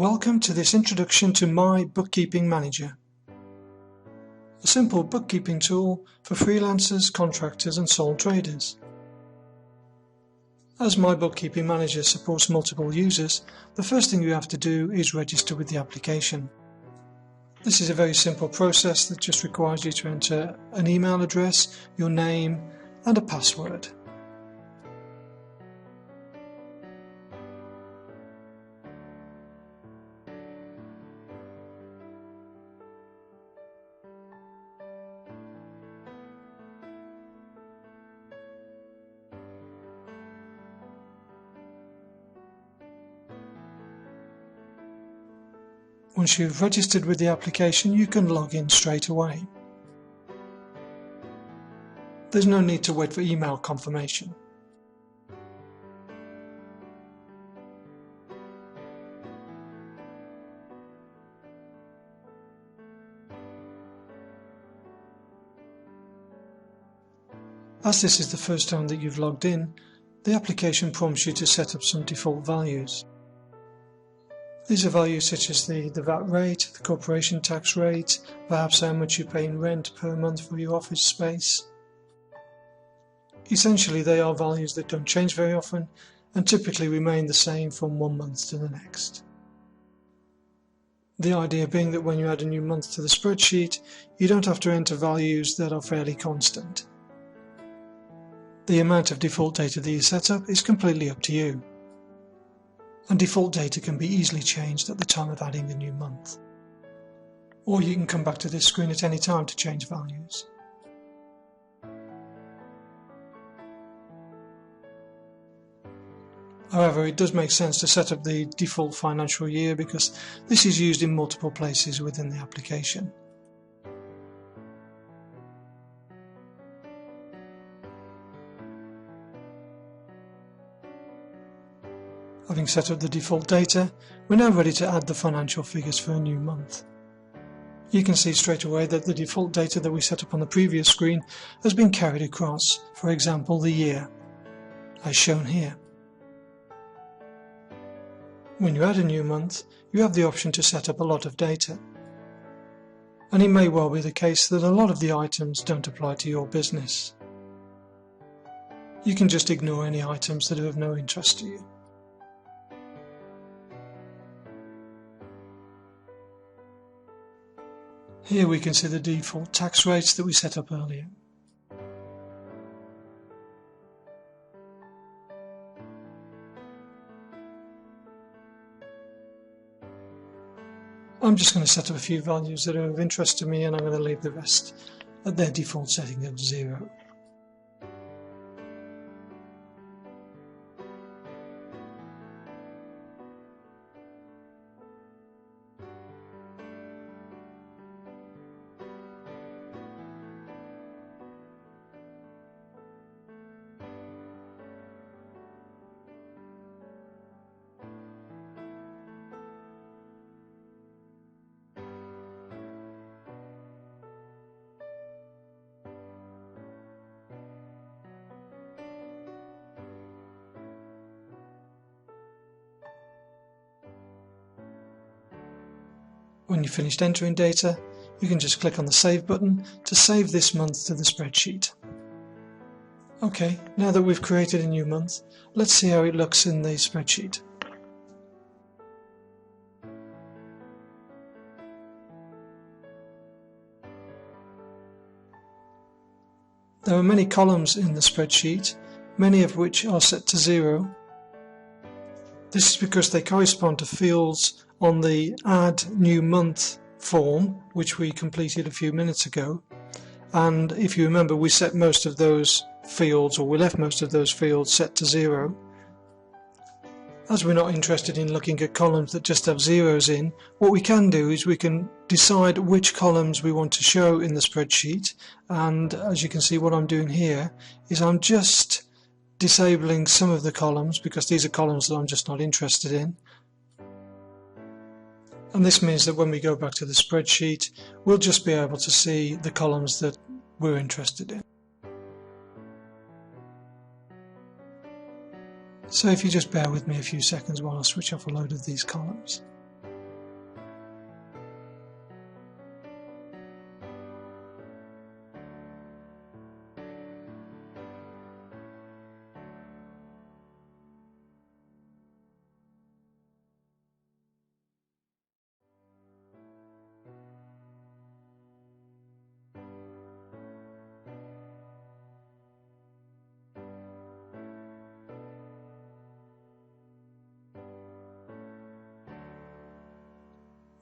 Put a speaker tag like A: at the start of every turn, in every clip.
A: Welcome to this introduction to MyBookkeepingManager, a simple bookkeeping tool for freelancers, contractors and sole traders. As MyBookkeepingManager supports multiple users, the first thing you have to do is register with the application. This is a very simple process that just requires you to enter an email address, your name and a password. Once you've registered with the application, you can log in straight away. There's no need to wait for email confirmation. As this is the first time that you've logged in, the application prompts you to set up some default values. These are values such as the VAT rate, the corporation tax rate, perhaps how much you pay in rent per month for your office space. Essentially, they are values that don't change very often and typically remain the same from one month to the next. The idea being that when you add a new month to the spreadsheet, you don't have to enter values that are fairly constant. The amount of default data that you set up is completely up to you. And default data can be easily changed at the time of adding a new month. Or you can come back to this screen at any time to change values. However, it does make sense to set up the default financial year because this is used in multiple places within the application. Having set up the default data, we're now ready to add the financial figures for a new month. You can see straight away that the default data that we set up on the previous screen has been carried across, for example the year, as shown here. When you add a new month, you have the option to set up a lot of data. And it may well be the case that a lot of the items don't apply to your business. You can just ignore any items that are of no interest to you. Here we can see the default tax rates that we set up earlier. I'm just going to set up a few values that are of interest to me and I'm going to leave the rest at their default setting of 0. When you've finished entering data, you can just click on the Save button to save this month to the spreadsheet. Okay, now that we've created a new month, let's see how it looks in the spreadsheet. There are many columns in the spreadsheet, many of which are set to 0. This is because they correspond to fields on the Add New Month form, which we completed a few minutes ago. And if you remember, we set most of those fields, or we left most of those fields set to 0. As we're not interested in looking at columns that just have zeros in, what we can do is we can decide which columns we want to show in the spreadsheet. And as you can see, what I'm doing here is I'm just disabling some of the columns because these are columns that I'm just not interested in. And this means that when we go back to the spreadsheet, we'll just be able to see the columns that we're interested in. So if you just bear with me a few seconds while I switch off a load of these columns.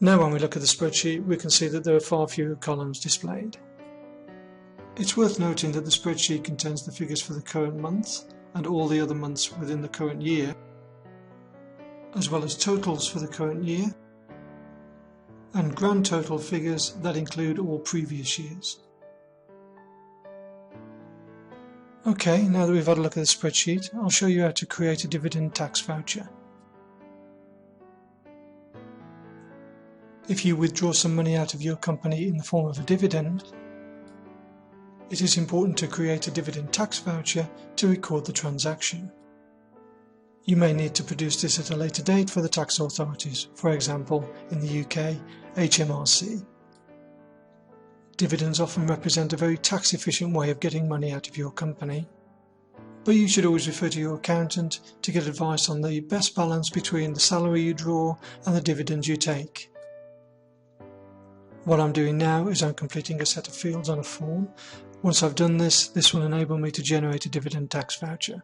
A: Now when we look at the spreadsheet, we can see that there are far fewer columns displayed. It's worth noting that the spreadsheet contains the figures for the current month and all the other months within the current year, as well as totals for the current year, and grand total figures that include all previous years. Okay, now that we've had a look at the spreadsheet, I'll show you how to create a dividend tax voucher. If you withdraw some money out of your company in the form of a dividend, it is important to create a dividend tax voucher to record the transaction. You may need to produce this at a later date for the tax authorities, for example, in the UK, HMRC. Dividends often represent a very tax-efficient way of getting money out of your company, but you should always refer to your accountant to get advice on the best balance between the salary you draw and the dividends you take. What I'm doing now is I'm completing a set of fields on a form. Once I've done this, this will enable me to generate a dividend tax voucher.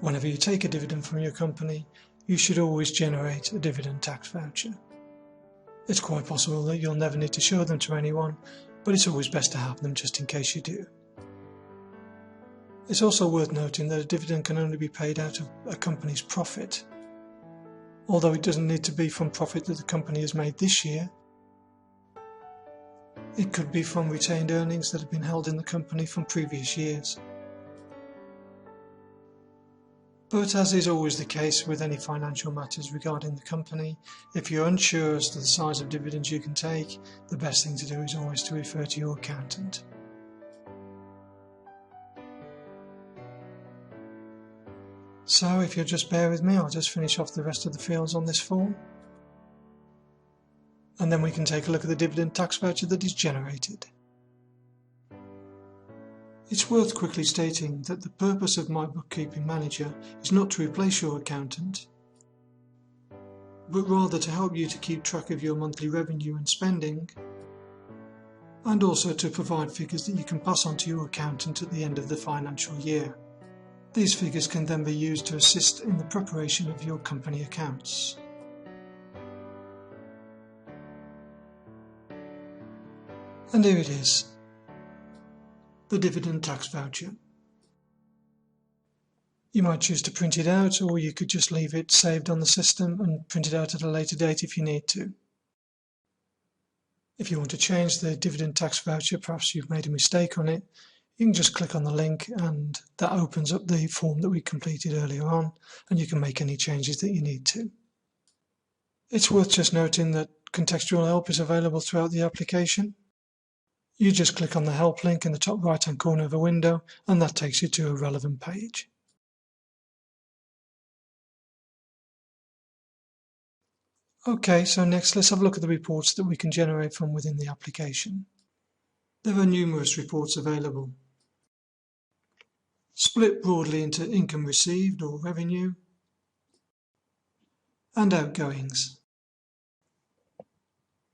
A: Whenever you take a dividend from your company, you should always generate a dividend tax voucher. It's quite possible that you'll never need to show them to anyone, but it's always best to have them just in case you do. It's also worth noting that a dividend can only be paid out of a company's profit. Although it doesn't need to be from profit that the company has made this year, it could be from retained earnings that have been held in the company from previous years. But as is always the case with any financial matters regarding the company, if you're unsure as to the size of dividends you can take, the best thing to do is always to refer to your accountant. So if you'll just bear with me, I'll just finish off the rest of the fields on this form. And then we can take a look at the dividend tax voucher that is generated. It's worth quickly stating that the purpose of MyBookkeepingManager is not to replace your accountant, but rather to help you to keep track of your monthly revenue and spending, and also to provide figures that you can pass on to your accountant at the end of the financial year. These figures can then be used to assist in the preparation of your company accounts. And here it is. The dividend tax voucher. You might choose to print it out, or you could just leave it saved on the system and print it out at a later date if you need to. If you want to change the dividend tax voucher, perhaps you've made a mistake on it, you can just click on the link and that opens up the form that we completed earlier on, and you can make any changes that you need to. It's worth just noting that contextual help is available throughout the application. You just click on the help link in the top right hand corner of a window and that takes you to a relevant page. Okay, so next let's have a look at the reports that we can generate from within the application. There are numerous reports available, split broadly into income received or revenue and outgoings.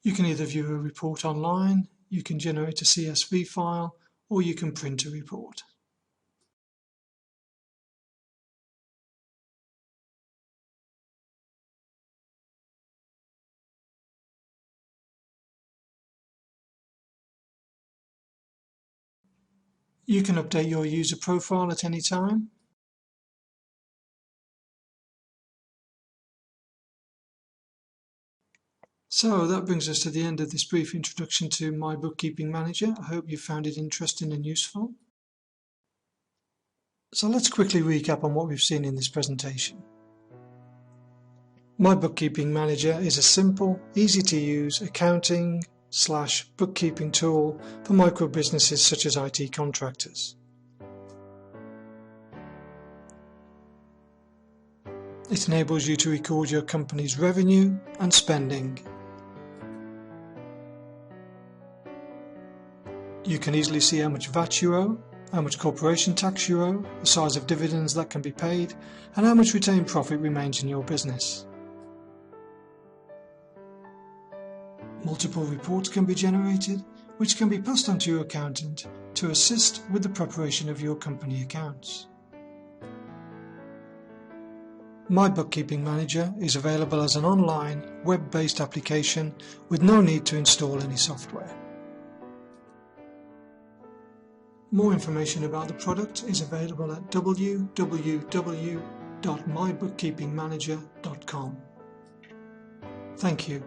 A: You can either view a report online, you can generate a CSV file, or you can print a report. You can update your user profile at any time. So that brings us to the end of this brief introduction to My Bookkeeping Manager. I hope you found it interesting and useful. So let's quickly recap on what we've seen in this presentation. My Bookkeeping Manager is a simple, easy to use accounting/bookkeeping tool for micro businesses such as IT contractors. It enables you to record your company's revenue and spending. You can easily see how much VAT you owe, how much corporation tax you owe, the size of dividends that can be paid, and how much retained profit remains in your business. Multiple reports can be generated, which can be passed on to your accountant to assist with the preparation of your company accounts. My Bookkeeping Manager is available as an online, web-based application with no need to install any software. More information about the product is available at www.mybookkeepingmanager.com. Thank you.